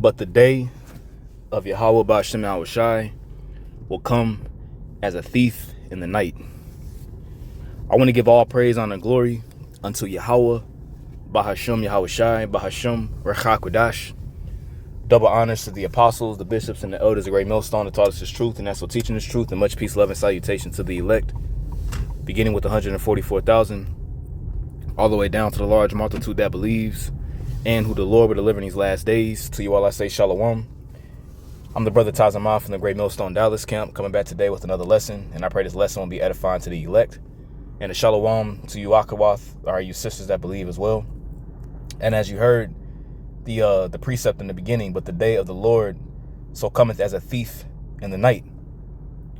But the day of Yahweh Ba'ashem Yahushai will come as a thief in the night. I want to give all praise, honor, and glory unto Yahweh Ba'ashem Yahushai, Ba'ashem Recha Kodash. Double honors to the apostles, the bishops, and the elders, the great millstone that taught us this truth, and that's for teaching this truth, and much peace, love, and salutation to the elect, beginning with 144,000, all the way down to the large multitude that believes, and who the Lord will deliver in these last days. To you all I say shalom. I'm the brother Tazamah from the Great Millstone Dallas camp, coming back today with another lesson, and I pray this lesson will be edifying to the elect. And a shalom to you Akawath, or you sisters that believe as well. And as you heard, the precept in the beginning, but the day of the Lord so cometh as a thief in the night.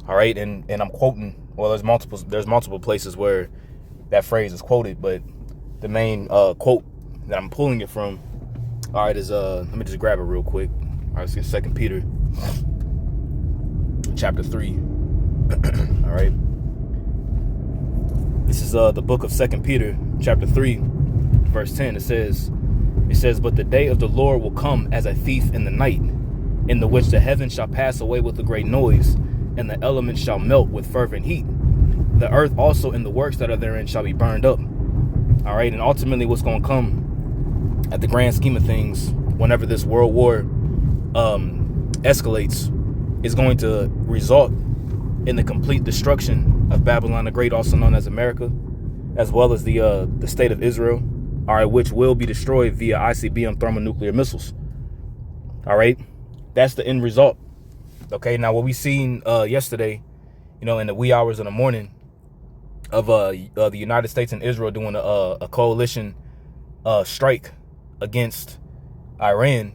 All right, and I'm quoting, well, there's multiple places where that phrase is quoted, but the main quote that I'm pulling it from, all right, is let me just grab it real quick. All right, let's get 2 Peter chapter 3. All right, this is the book of 2 Peter chapter 3 verse 10. It says, but the day of the Lord will come as a thief in the night, in the which the heavens shall pass away with a great noise, and the elements shall melt with fervent heat. The earth also and the works that are therein shall be burned up. All right, and ultimately what's going to come at the grand scheme of things, whenever this world war escalates, is going to result in the complete destruction of Babylon the Great, also known as America, as well as the state of Israel, all right, which will be destroyed via ICBM thermonuclear missiles. All right, that's the end result. Okay, now what we seen yesterday, in the wee hours of the morning, of the United States and Israel doing a coalition strike against Iran,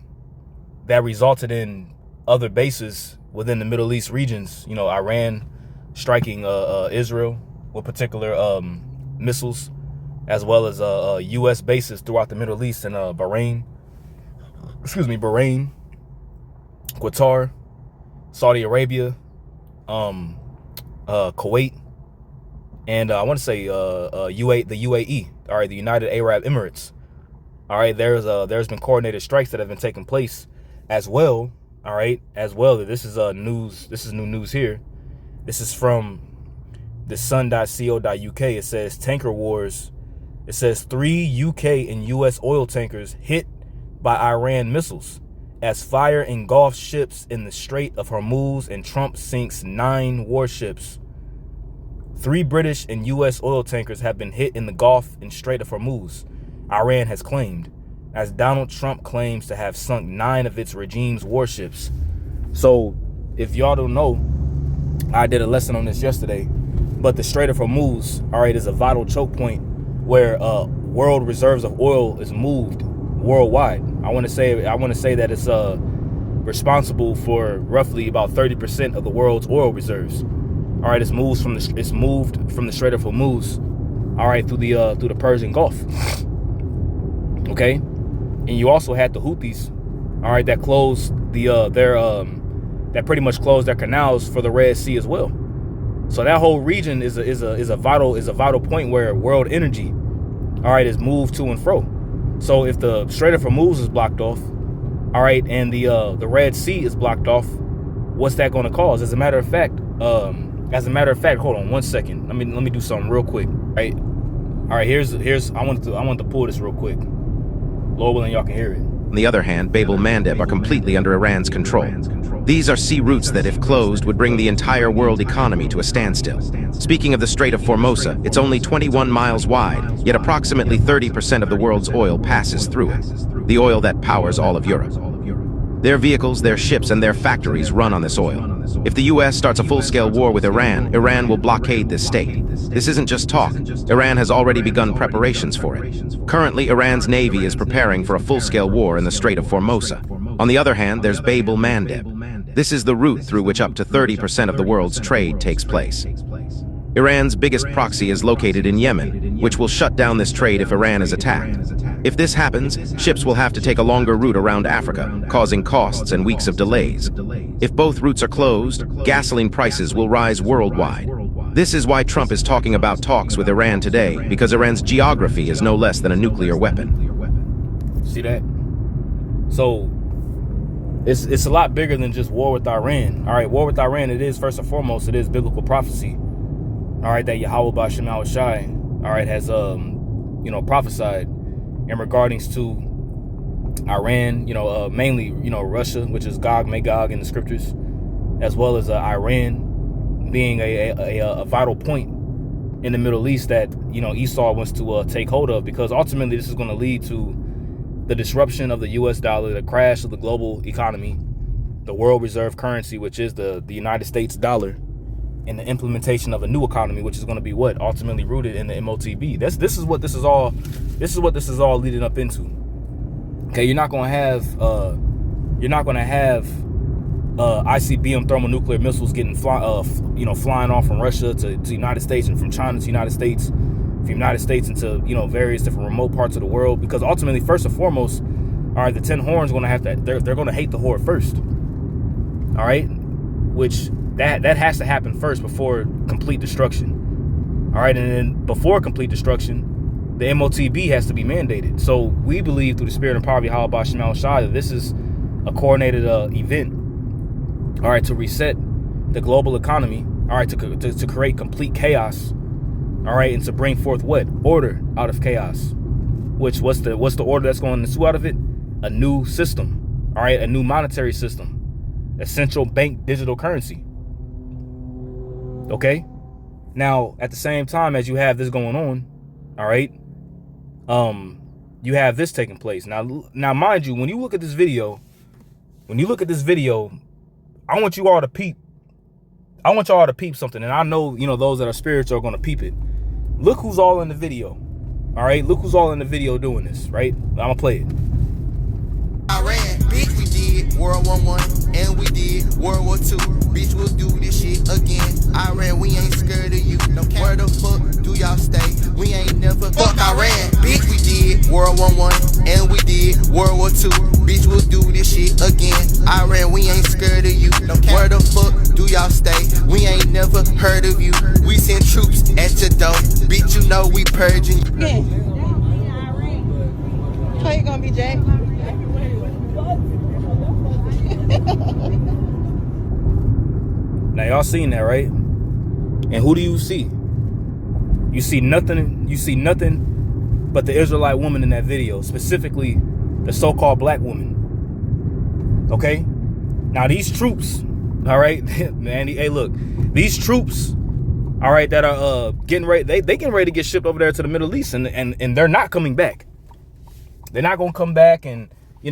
that resulted in other bases within the Middle East regions. Iran striking Israel with particular missiles, as well as U.S. bases throughout the Middle East in Bahrain, Qatar, Saudi Arabia, Kuwait, and I want to say the UAE, all right, the United Arab Emirates. All right, there's been coordinated strikes that have been taking place as well. All right, as well. This is news. This is new news here. This is from the sun.co.uk. It says tanker wars. It says 3 UK and US oil tankers hit by Iran missiles as fire engulfs ships in the Strait of Hormuz, and Trump sinks 9 warships. 3 British and US oil tankers have been hit in the Gulf and Strait of Hormuz, Iran has claimed, as Donald Trump claims to have sunk 9 of its regime's warships. So, if y'all don't know, I did a lesson on this yesterday, but the Strait of Hormuz, all right, is a vital choke point where world reserves of oil is moved worldwide. I want to say that it's responsible for roughly about 30% of the world's oil reserves. All right, it's moved from the Strait of Hormuz, all right, through the Persian Gulf. Okay, and you also had the Houthis, all right, that closed that pretty much closed their canals for the Red Sea as well. So that whole region is a vital point where world energy, all right, is moved to and fro. So if the Strait of Hormuz is blocked off, all right, and the Red Sea is blocked off, what's that going to cause? As a matter of fact, hold on 1 second. Let me do something real quick. Right. All right. Here's I want to pull this real quick. Lord willing, y'all can hear it. On the other hand, Bab el-Mandeb are completely under Iran's control. These are sea routes that, if closed, would bring the entire world economy to a standstill. Speaking of the Strait of Formosa, it's only 21 miles wide, yet approximately 30% of the world's oil passes through it. The oil that powers all of Europe. Their vehicles, their ships, and their factories run on this oil. If the US starts a full-scale war with Iran, Iran will blockade this state. This isn't just talk. Iran has already begun preparations for it. Currently, Iran's navy is preparing for a full-scale war in the Strait of Formosa. On the other hand, there's Bab el-Mandeb. This is the route through which up to 30% of the world's trade takes place. Iran's biggest proxy is located in Yemen, which will shut down this trade if Iran is attacked. If this happens, ships will have to take a longer route around Africa, causing costs and weeks of delays. If both routes are closed, gasoline prices will rise worldwide. This is why Trump is talking about talks with Iran today, because Iran's geography is no less than a nuclear weapon. See that? So it's a lot bigger than just war with Iran. All right, war with Iran, it is first and foremost, it is biblical prophecy. All right, that Yahweh Bashem Shai, all right, has prophesied in regardings to Iran, mainly Russia, which is Gog Magog in the scriptures, as well as Iran being a vital point in the Middle East that Esau wants to take hold of, because ultimately this is going to lead to the disruption of the U.S. dollar, the crash of the global economy, the world reserve currency, which is the United States dollar, and the implementation of a new economy, which is going to be what ultimately rooted in the MOTB. This is what this is all leading up into. Okay, you're not going to have ICBM thermonuclear missiles getting flying off from Russia to the United States, and from China to the United States, from the United States into various different remote parts of the world. Because ultimately, first and foremost, all right, the 10 horns going to have to they're going to hate the horde first. All right, which that has to happen first before complete destruction. All right, and then before complete destruction, the MOTB has to be mandated. So we believe through the spirit and power of Yahweh Bashem Shai that this is a coordinated event, all right, to reset the global economy, all right, to create complete chaos, all right, and to bring forth what? Order out of chaos. Which what's the order that's going to ensue out of it? A new system, all right, a new monetary system, a central bank digital currency. Okay, now at the same time as you have this going on, all right, you have this taking place. Now mind you, when you look at this video, I want you all to peep something, and I know those that are spiritual are going to peep it. Look who's all in the video. All right, look who's all in the video doing this, right? I'm gonna play it. Iran, bitch, we did World War I, and we did World War II. Bitch, we'll do this shit again. Iran, we ain't scared of you. No, where the fuck do y'all stay? We ain't never fuck Iran. Bitch, we did World War I, and we did World War II. Bitch, we'll do this shit again. Iran, we ain't scared of you. No, where the fuck do y'all stay? We ain't never heard of you. We send troops at your door. Bitch, you know we purging you. Yeah. How you gonna be, Jack? Now y'all seen that, right? And who do you see? You see nothing but the Israelite woman in that video, specifically the so-called black woman. Okay? Now these troops, all right, man, hey, look, these troops, all right, that are getting ready, they getting ready to get shipped over there to the Middle East, and they're not coming back. They're not gonna come back and be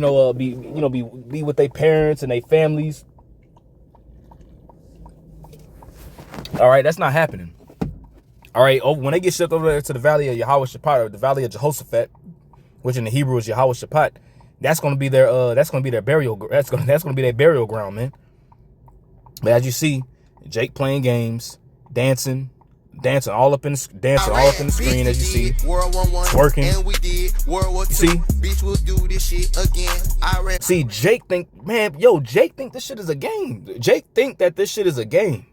with their parents and their families. All right, that's not happening. All right, when they get shipped over there to the Valley of Yahweh Shaphat, or the Valley of Jehoshaphat, which in the Hebrew is Yahweh Shaphat, that's gonna be their burial. That's gonna be their burial ground, man. But as you see, Jake playing games, dancing all up in the screen, as you see, twerking. See, Jake think this shit is a game. Jake think that this shit is a game.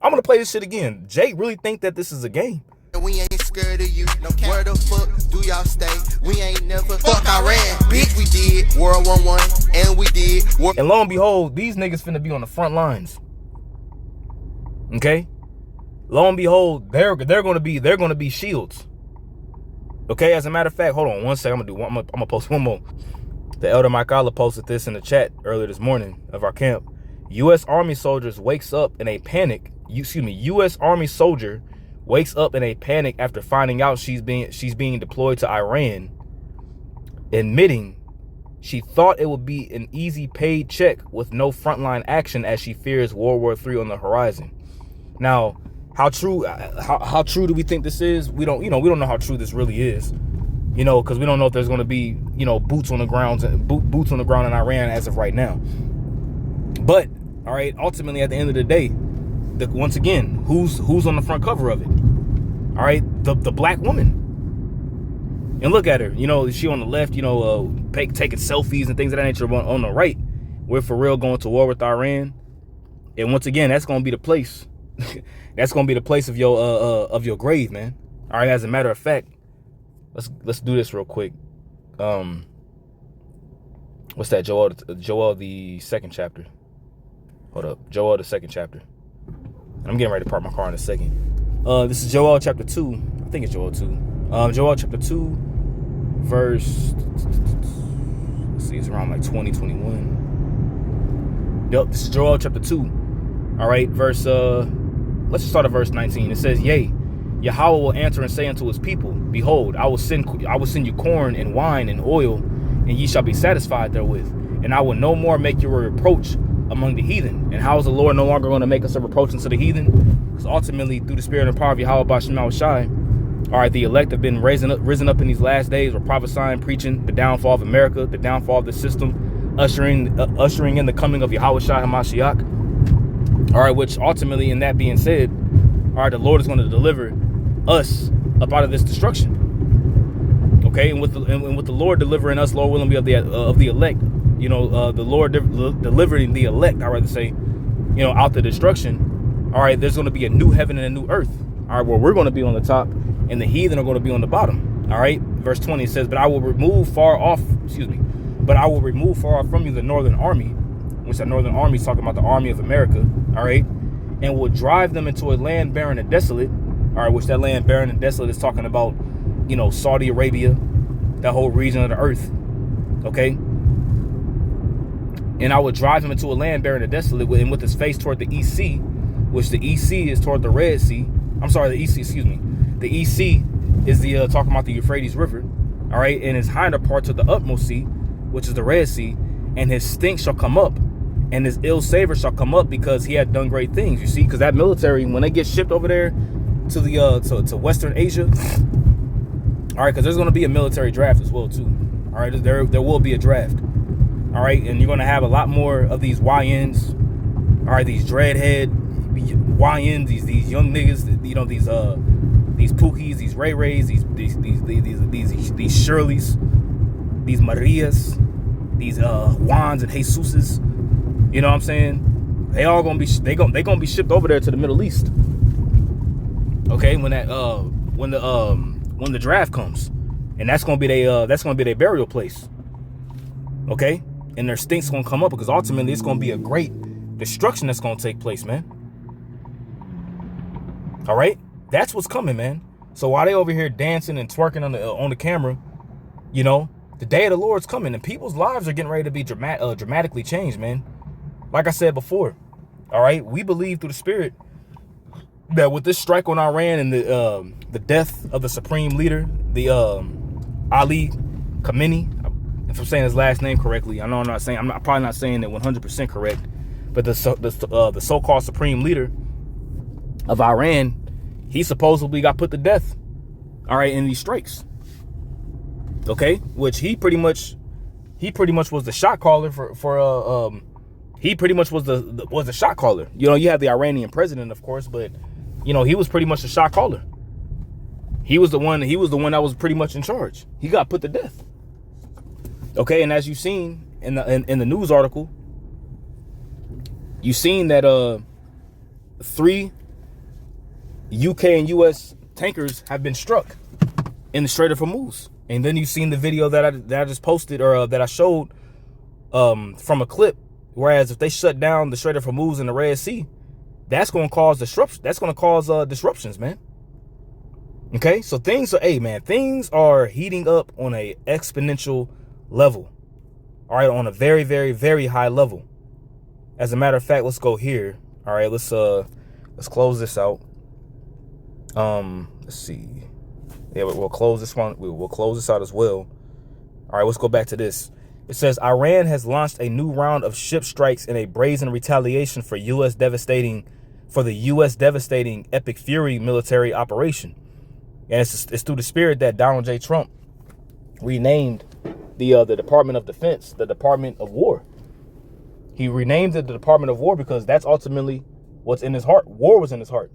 I'm gonna play this shit again. Jake really think that this is a game. We ain't scared of you. No, where the fuck do y'all stay? We ain't never fuck Iran. Bitch, we did World War I, and we did and lo and behold, these niggas finna be on the front lines. Okay? Lo and behold, they're gonna be shields. Okay, as a matter of fact, hold on one second. I'm gonna post one more. The Elder Mike Allah posted this in the chat earlier this morning of our camp. U.S. Army soldiers wakes up in a panic. U.S. Army soldier wakes up in a panic after finding out she's being deployed to Iran, admitting she thought it would be an easy paid check with no frontline action, as she fears World War III on the horizon. Now, how true do we think this is? We don't know how true this really is. Because we don't know if there's going to be boots on the ground in Iran as of right now. But all right, ultimately at the end of the day, once again, who's on the front cover of it? All right, the black woman. And look at her, she on the left, taking selfies and things of that nature. On the right, we're for real going to war with Iran. And once again, that's gonna be the place. That's gonna be the place of your grave, man. All right, as a matter of fact, let's do this real quick. What's that? Joel the second chapter. Hold up. Joel the second chapter. I'm getting ready to park my car in a second. This is Joel chapter 2. I think it's Joel 2. Joel chapter 2, verse, let's see, it's around like 2021. Yep, this is Joel chapter 2. All right, verse, let's just start at verse 19. It says, yea, Yahweh will answer and say unto his people, behold, I will send you corn and wine and oil, and ye shall be satisfied therewith. And I will no more make you a reproach among the heathen. And how is the Lord no longer going to make us a reproach unto the heathen? Because ultimately, through the spirit and power of Yahweh B'Shem Shai, all right, the elect have been risen up in these last days. We're prophesying, preaching the downfall of America, the downfall of the system, ushering in the coming of Yahweh Shai HaMashiach. All right, which ultimately, in that being said, all right, the Lord is going to deliver us up out of this destruction. Okay, and with the Lord delivering us, Lord willing, be of the elect, you know, the Lord delivering the elect, I'd rather say, you know, out the destruction. All right, there's going to be a new heaven and a new earth. All right, where we're going to be on the top and the heathen are going to be on the bottom. All right, verse 20 says, but I will remove far off from you the northern army, which that northern army is talking about the army of America. All right, and will drive them into a land barren and desolate. All right, which that land barren and desolate is talking about, you know, Saudi Arabia, that whole region of the earth. Okay, and I would drive him into a land barren and desolate, and with his face toward the East Sea, which the East Sea is toward the Red Sea. I'm sorry, the East Sea, excuse me. The East Sea is the talking about the Euphrates River. All right, and his hinder part to the utmost sea, which is the Red Sea, and his stink shall come up, and his ill savor shall come up, because he had done great things. You see, because that military, when they get shipped over there to the to Western Asia, all right, because there's going to be a military draft as well too. All right, there will be a draft. All right, and you're going to have a lot more of these YNs. All right, these dreadhead YNs, these young niggas, you know, these Pookies, these Ray Rays, these Shirleys, these Marias, these Juans and Jesuses. You know what I'm saying? They all gonna be gonna be shipped over there to the Middle East. Okay, when the draft comes, and that's gonna be their burial place. Okay, and their stink's gonna come up, because ultimately it's gonna be a great destruction that's gonna take place, man. All right, that's what's coming, man. So while they over here dancing and twerking on the camera, you know, the day of the Lord's coming, and people's lives are getting ready to be dramatically changed, man. Like I said before, all right, we believe through the Spirit that with this strike on Iran and the death of the supreme leader, the Ali Khamenei, if I'm saying his last name correctly, I know I'm probably not saying it 100% correct, but the so-called supreme leader of Iran, he supposedly got put to death, all right, in these strikes. Okay, which he pretty much was the shot caller for he pretty much was the shot caller. You know, you have the Iranian president, of course, but you know, he was pretty much the shot caller. He was the one that was pretty much in charge. He got put to death. Okay, and as you've seen in the news article, you've seen that 3 UK and US tankers have been struck in the Strait of Hormuz. And then you've seen the video that I just posted, or that I showed from a clip. Whereas if they shut down the Strait of Hormuz and the Red Sea, that's going to cause disruption. That's going to cause disruptions, man. Okay, so things are heating up on a exponential level. All right, on a very, very, very high level. As a matter of fact, let's go here. All right, let's close this out. Let's see. Yeah, we'll close this one. We'll close this out as well. All right, let's go back to this. It says Iran has launched a new round of ship strikes in a brazen retaliation for the U.S. devastating Epic Fury military operation. And it's through the Spirit that Donald J. Trump renamed the Department of Defense the Department of War. He renamed it the Department of War because that's ultimately what's in his heart. War was in his heart.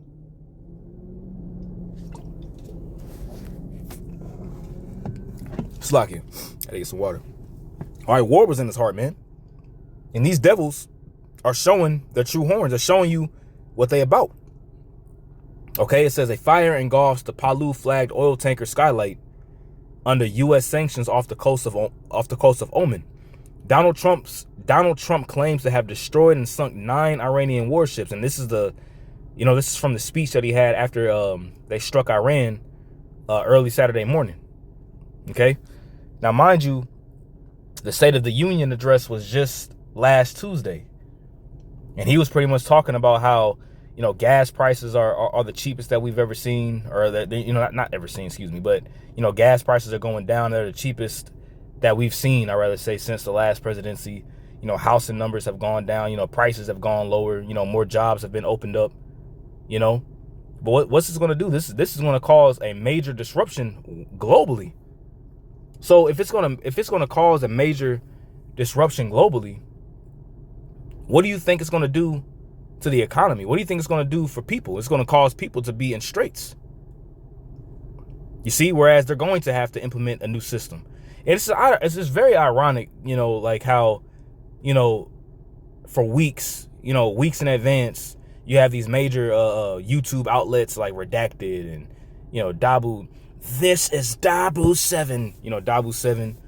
Slack you. I gotta get some water. All right, war was in his heart, man. And these devils are showing their true horns. They're showing you what they about. Okay, it says a fire engulfs the Palu flagged oil tanker Skylight under U.S. sanctions off the coast of Oman. Donald Trump claims to have destroyed and sunk 9 Iranian warships, and this is this is from the speech that he had after they struck Iran early Saturday morning. Okay, now mind you, the State of the Union address was just last Tuesday, and he was pretty much talking about how gas prices are the cheapest that we've ever seen, or that not ever seen, excuse me, but gas prices are going down. They're the cheapest that we've seen, I'd rather say, since the last presidency. Housing numbers have gone down, prices have gone lower, more jobs have been opened up, But what's this going to do? This is going to cause a major disruption globally. So if it's going to cause a major disruption globally, what do you think it's going to do to the economy? What do you think it's going to do for people? It's going to cause people to be in straits. You see, whereas they're going to have to implement a new system. And it's just very ironic, like how, for weeks in advance, you have these major YouTube outlets like Redacted and, Dabu. This is Dabu 7, Dabu 7,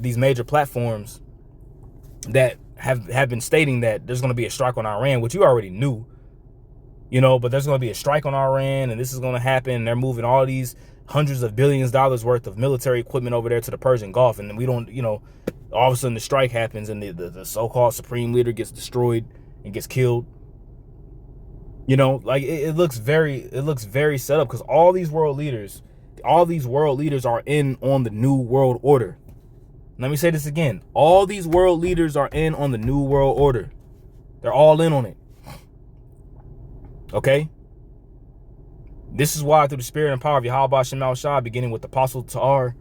these major platforms that have been stating that there's going to be a strike on Iran, which you already knew, but there's going to be a strike on Iran, and this is going to happen. And they're moving all these hundreds of billions of dollars worth of military equipment over there to the Persian Gulf. And we don't, all of a sudden the strike happens and the so-called supreme leader gets destroyed and gets killed. Like it looks very set up, because all these world leaders are in on the new world order. Let me say this again. All these world leaders are in on the new world order. They're all in on it. Okay? This is why, through the spirit and power of Yahweh Shemel Shah, beginning with the Apostle Ta'ar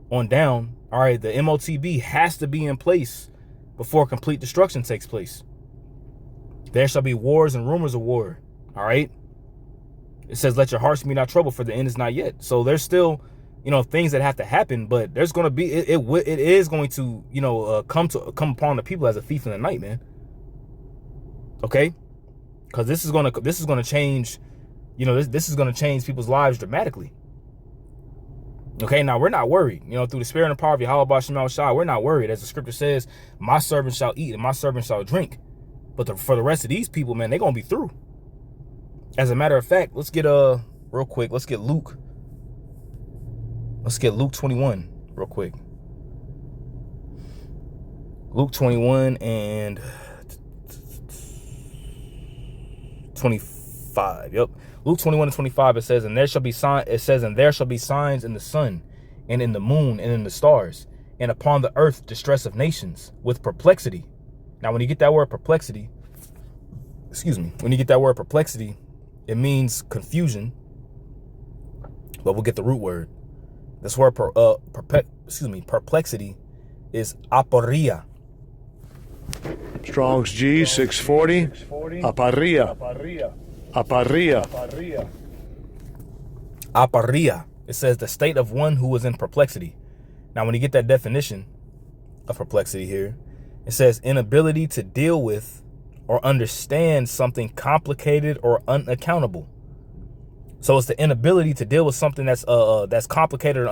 on down, all right, the MOTB has to be in place before complete destruction takes place. There shall be wars and rumors of war. All right? It says, let your hearts be not troubled, for the end is not yet. So there's still, things that have to happen, but there's going to be, it is going to, come upon the people as a thief in the night, man. Okay? Because this is going to change, this is going to change people's lives dramatically. Okay, now we're not worried. Through the spirit and power of Yahweh Shemel Shah, we're not worried. As the scripture says, my servant shall eat and my servant shall drink. But for the rest of these people, man, they're going to be through. As a matter of fact, let's get real quick. Let's get Luke 21 real quick. Luke 21 and 25. Yep. Luke 21 and 25, it says, and there shall be signs in the sun and in the moon and in the stars, and upon the earth distress of nations with perplexity. Now, when you get that word perplexity, it means confusion, but we'll get the root word. This word, perplexity, is aporia. Strong's G 640. Aparia. Aparia. It says the state of one who is in perplexity. Now, when you get that definition of perplexity here, it says inability to deal with or understand something complicated or unaccountable. So it's the inability to deal with something that's complicated or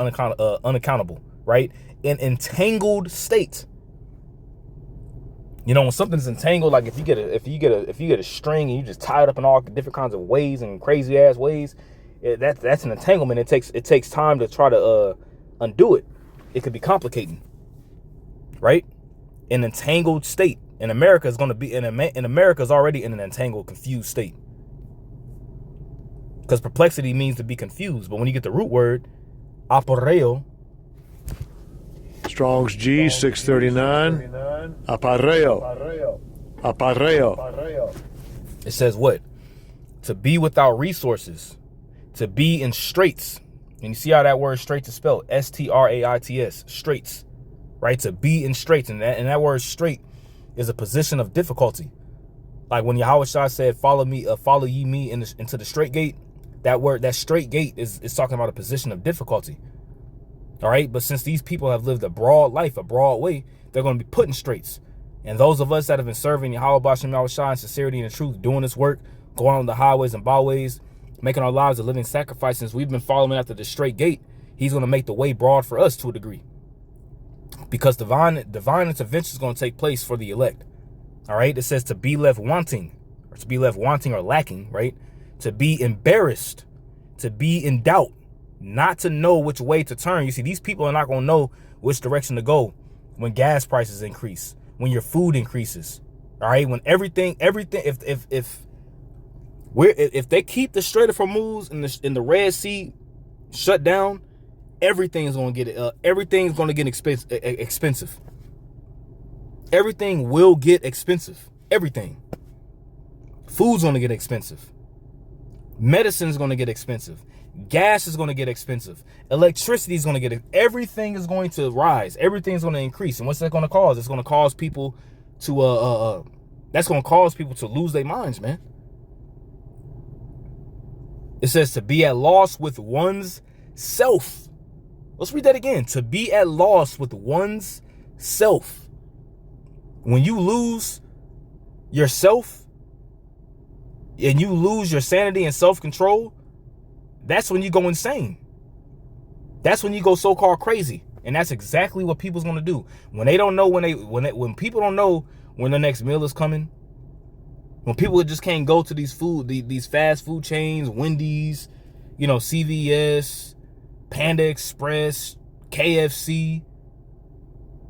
unaccountable, right? An entangled state. When something's entangled, like if you get a string and you just tie it up in all different kinds of ways and crazy ass ways, that's an entanglement. It takes time to try to undo it. It could be complicating, right? An entangled state. And America is going to be America is already in an entangled, confused state. Because perplexity means to be confused, but when you get the root word, aporeo. Strong's G 639. Apareo. It says what? To be without resources, to be in straits. And you see how that word straits is spelled? S-T-R-A-I-T-S, straits, right? To be in straits. And that word straight is a position of difficulty. Like when Yahweh Shah said, follow ye me into the straight gate, that straight gate is talking about a position of difficulty. All right. But since these people have lived a broad life, a broad way, they're going to be put in straits. And those of us that have been serving Yahweh Bashim Shah in sincerity and truth, doing this work, going on the highways and byways, making our lives a living sacrifice, since we've been following after the straight gate, he's going to make the way broad for us to a degree. because divine intervention is going to take place for the elect. All right. It says to be left wanting, or lacking, right? To be embarrassed, to be in doubt, not to know which way to turn. You see, these people are not going to know which direction to go when gas prices increase, when your food increases. All right. When everything, if they keep the Strait of Hormuz in the Red Sea shut down, everything's going to get expensive. Everything will get expensive. Everything. Food's going to get expensive. Medicine's going to get expensive. Gas is going to get expensive. Electricity is going to get, everything is going to rise. Everything's going to increase. And what's that going to cause? It's going to cause people to that's going to cause people to lose their minds, man. It says to be at loss with one's self. Let's read that again. To be at loss with one's self. When you lose yourself and you lose your sanity and self-control, that's when you go insane. That's when you go so-called crazy. And that's exactly what people's going to do. When they don't know, when people don't know when the next meal is coming, when people just can't go to these fast food chains, Wendy's, CVS, Panda Express, KFC,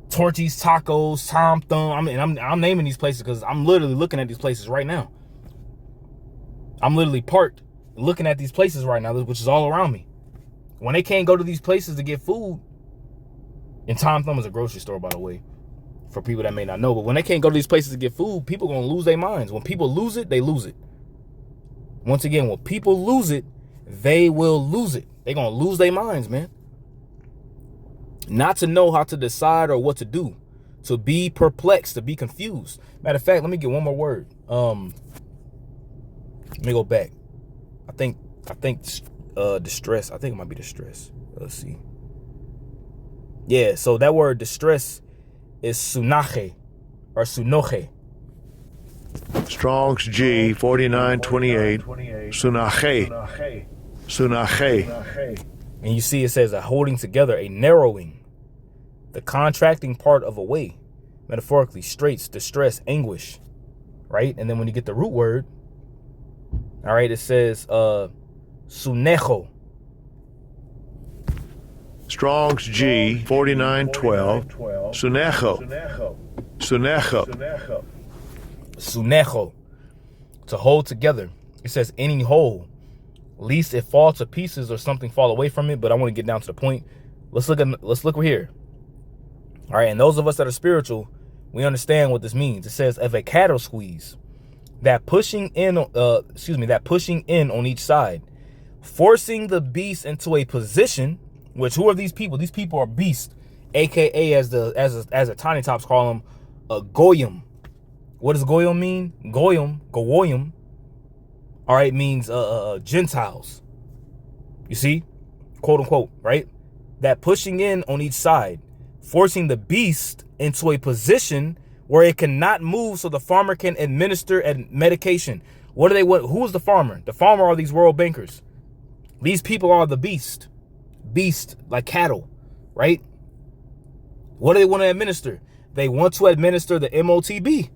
Torchy's Tacos, Tom Thumb. I mean, I'm naming these places because I'm literally looking at these places right now. I'm literally parked looking at these places right now, which is all around me. When they can't go to these places to get food, and Tom Thumb is a grocery store, by the way, for people that may not know, but when they can't go to these places to get food, people are going to lose their minds. When people lose it, they lose it. Once again, when people lose it, they will lose it. They're going to lose their minds, man. Not to know how to decide or what to do. To be perplexed, to be confused. Matter of fact, let me get one more word. Let me go back. I think distress. I think it might be distress. Let's see. Yeah, so that word distress is sunache or sunoche. Strong's G 4928. Sunache. Sunache. And you see it says a holding together, a narrowing, the contracting part of a way. Metaphorically, straits, distress, anguish. Right? And then when you get the root word, all right, it says sunejo. Strong's G 4912. Sunejo. Sunejo. Sunejo. To hold together. It says any whole, least it fall to pieces or something fall away from it. But I want to get down to the point. Let's look here. All right, and those of us that are spiritual, we understand what this means. It says of a cattle squeeze, that pushing in on each side, forcing the beast into a position. Which, who are these people? These people are beasts, aka as the Tiny Tops call them, a goyim. What does goyim mean? Goyim, all right, means Gentiles. You see, quote unquote, right? That pushing in on each side, forcing the beast into a position where it cannot move, so the farmer can administer medication. What do they want? Who is the farmer? The farmer are these world bankers. These people are the beast like cattle, right? What do they want to administer? They want to administer the MOTB,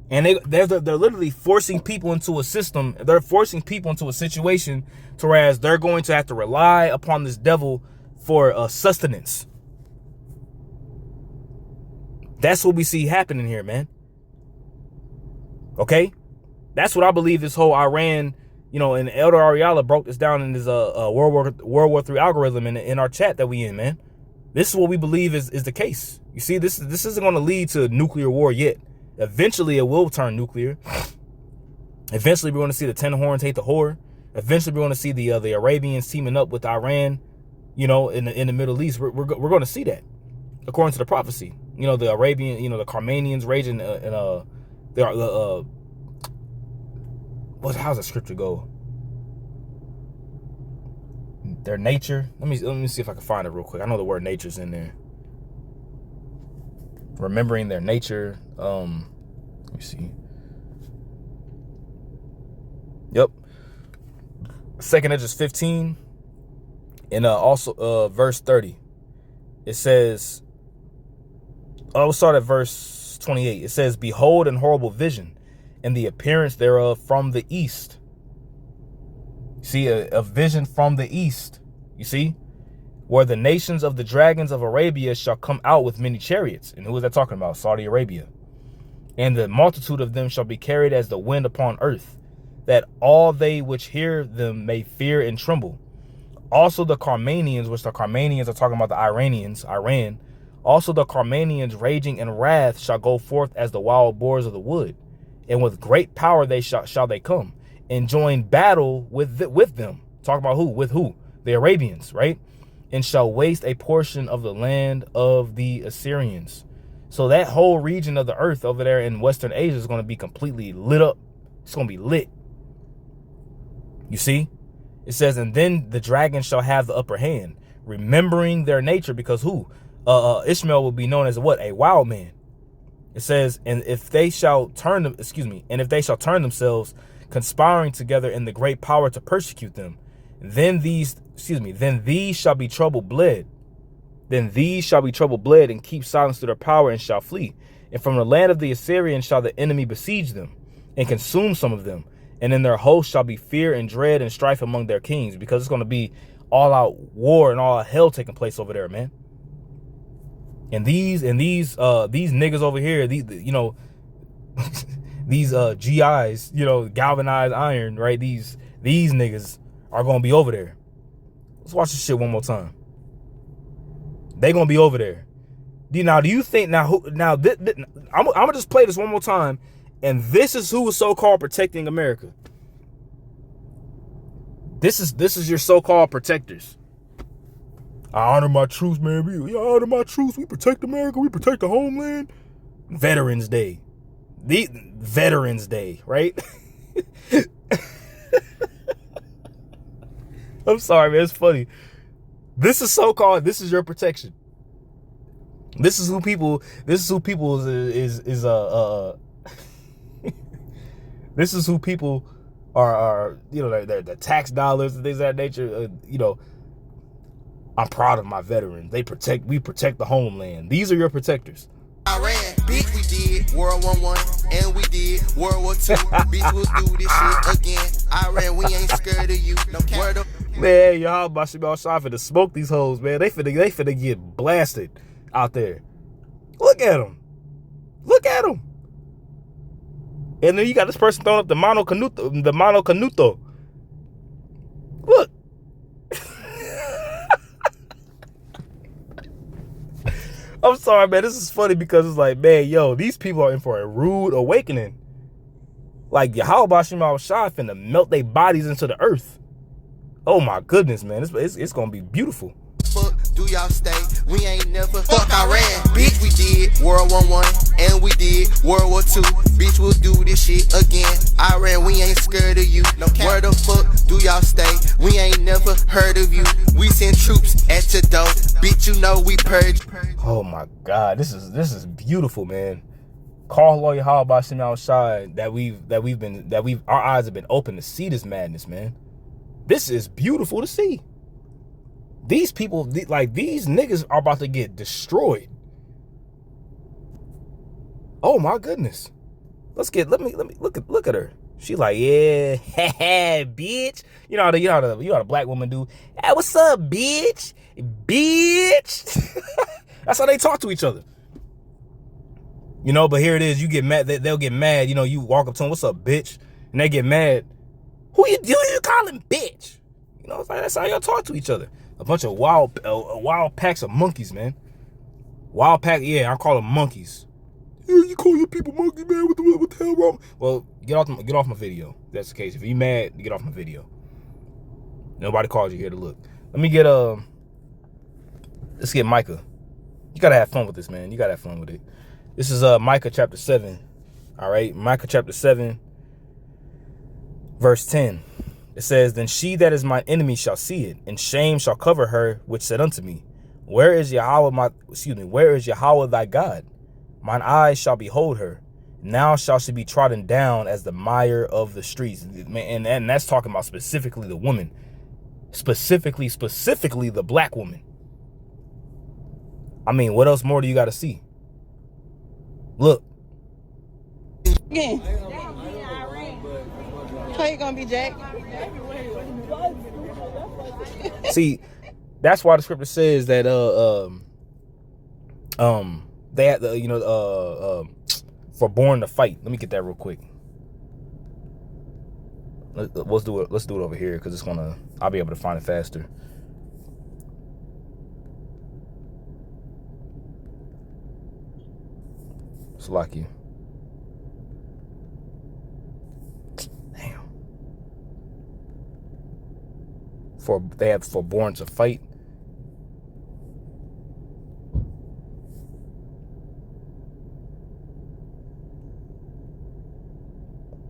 and they're literally forcing people into a system. They're forcing people into a situation to whereas they're going to have to rely upon this devil for sustenance. That's what we see happening here, man. Okay, that's what I believe this whole Iran. And Elder Ariala broke this down in his World War III algorithm in our chat that we in, man. This is what we believe is the case. You see, this isn't going to lead to nuclear war yet. Eventually, it will turn nuclear. Eventually, we're going to see the Ten Horns hate the whore. Eventually, we're going to see the Arabians teaming up with Iran, in the Middle East. We're going to see that, according to the prophecy. The Arabian, the Carmanians raging, how's the scripture go? Their nature. Let me see if I can find it real quick. I know the word nature's in there. Remembering their nature. Let me see. Yep. 2nd Esdras 15. And also verse 30. It says, We'll start at verse 28. It says, behold, an horrible vision, and the appearance thereof from the east. See, a vision from the east. You see, where the nations of the dragons of Arabia shall come out with many chariots. And who is that talking about? Saudi Arabia. And the multitude of them shall be carried as the wind upon earth, that all they which hear them may fear and tremble. Also the Carmanians, which the Carmanians are talking about the Iranians, Iran. Also the Carmanians raging in wrath shall go forth as the wild boars of the wood. And with great power they shall they come and join battle with them. Talk about who? With who? The Arabians, right? And shall waste a portion of the land of the Assyrians. So that whole region of the earth over there in Western Asia is going to be completely lit up. It's going to be lit. You see? It says, and then the dragon shall have the upper hand, remembering their nature, because who? Ishmael will be known as what? A wild man. It says, and if they shall turn them, and if they shall turn themselves, conspiring together in the great power to persecute them, then these shall be trouble bled. Then these shall be trouble bled and keep silence to their power and shall flee. And from the land of the Assyrians shall the enemy besiege them and consume some of them. And in their host shall be fear and dread and strife among their kings, because it's going to be all out war and all out hell taking place over there, man. And these niggas over here, these these GIs, galvanized iron, right? These niggas are going to be over there. Let's watch this shit one more time. They gonna be over there. Do you think I'm gonna just play this one more time, and this is who is so-called protecting America. This is your so-called protectors. I honor my troops, man. I honor my troops. We protect America. We protect the homeland. Veterans Day. The Veterans Day, right? I'm sorry, man. It's funny. This is so-called, this is your protection. This is who people this is who people are, the tax dollars and things of that nature. I'm proud of my veterans. We protect the homeland. These are your protectors. Iran, bitch, we did World War I, and we did World War II. Bitch, we'll do this shit again. Iran, we ain't scared of you. No word of man, y'all about to finna smoke these hoes, man. They finna get blasted out there. Look at them. Look at them. And then you got this person throwing up the Mano Canuto. Look. I'm sorry, man. This is funny because it's like, man, yo, these people are in for a rude awakening. Like, Yahweh Shema Shah finna melt their bodies into the earth. Oh my goodness, man. It's gonna be beautiful. Fuck, do y'all stay? We ain't never fuck Iran. Bitch, we did World War I, and we did World War II. Bitch, we'll do this shit again. Iran, we ain't scared of you. No where the fuck do y'all stay? We ain't never heard of you. We send troops at your door. Bitch, you know we purge. Oh my God, this is beautiful, man. Call lawyer Yahweh Shema Shah that our eyes have been open to see this madness, man. This is beautiful to see. These people, these niggas are about to get destroyed. Oh my goodness. Let me look at her. She like, yeah, bitch. You know how the black woman do. Hey, what's up, bitch? Bitch. That's how they talk to each other. But here it is. You get mad. They'll get mad. You walk up to them, what's up, bitch? And they get mad. Who you calling bitch? It's like, that's how y'all talk to each other. A bunch of wild packs of monkeys, man. Wild pack, yeah, I call them monkeys. Yeah, you call your people monkeys, man? What the hell wrong? Well, get off my video. If that's the case. If you mad, get off my video. Nobody calls you here to look. Let's get Micah. You gotta have fun with this, man. You gotta have fun with it. This is Micah chapter 7. All right, Micah chapter 7. Verse 10, it says, then she that is my enemy shall see it, and shame shall cover her which said unto me, where is Yahweh thy God? Mine eyes shall behold her. Now shall she be trodden down as the mire of the streets. And that's talking about specifically the woman. Specifically the black woman. I mean, what else more do you got to see? Look. Again. How you gonna be Jack? See, that's why the scripture says that they had the for born to fight. Let me get that real quick. Let's do it over here because I'll be able to find it faster. It's lucky. Damn. They have for born to fight.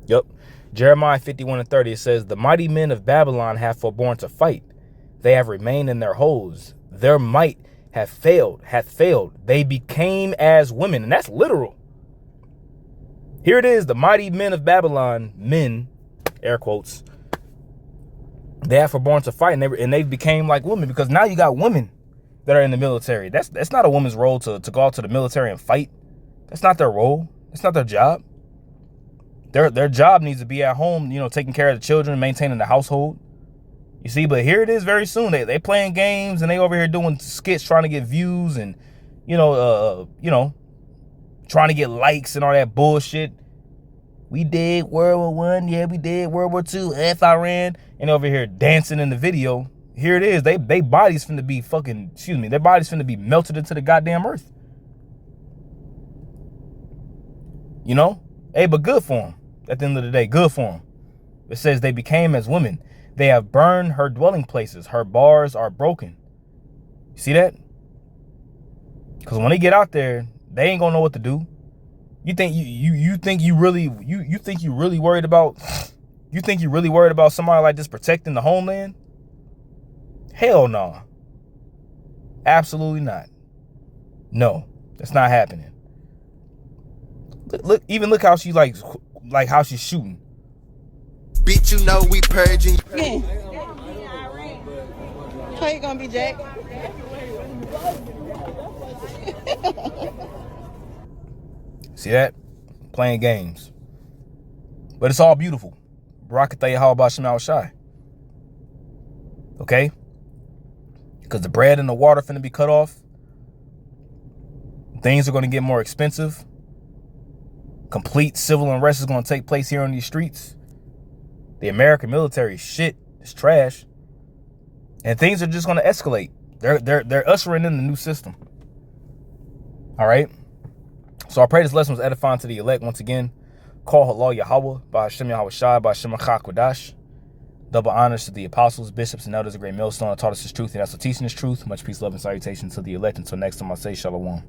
Yep. Jeremiah 51:30, it says, the mighty men of Babylon have forborne to fight. They have remained in their holes. Their might hath failed. They became as women. And that's literal. Here it is. The mighty men of Babylon, men, air quotes, they have forborne to fight, and they became like women, because now you got women that are in the military. That's not a woman's role to go out to the military and fight. That's not their role. That's not their job. Their job needs to be at home, taking care of the children, maintaining the household. You see, but here it is very soon. They playing games and they over here doing skits trying to get views and, trying to get likes and all that bullshit. We did World War One, yeah, we did World War II, F Iran, and over here dancing in the video. Here it is. They bodies finna be their bodies finna be melted into the goddamn earth. Hey, but good for them. At the end of the day, good for them. It says they became as women. They have burned her dwelling places. Her bars are broken. You see that? Because when they get out there, they ain't gonna know what to do. You think you really worried about somebody like this protecting the homeland? Hell no. Absolutely not. No, that's not happening. Look how she like how she's shooting. Bitch, we purging. Again. How you gonna be Jack? See that? Playing games. But it's all beautiful. Barakatah Yahweh Shema Shai. Okay? Because the bread and the water finna be cut off. Things are going to get more expensive. Complete civil unrest is going to take place here on these streets. The American military is shit. It's trash. And things are just going to escalate. They're ushering in the new system. All right? So I pray this lesson was edifying to the elect. Once again, call Halal Yahweh, by Hashem Yahweh Shai, by Hashem Achakwadash. Double honors to the apostles, bishops, and elders of Great Millstone that taught us this truth, and that's what teaching this truth. Much peace, love, and salutation to the elect. Until next time, I say shalom.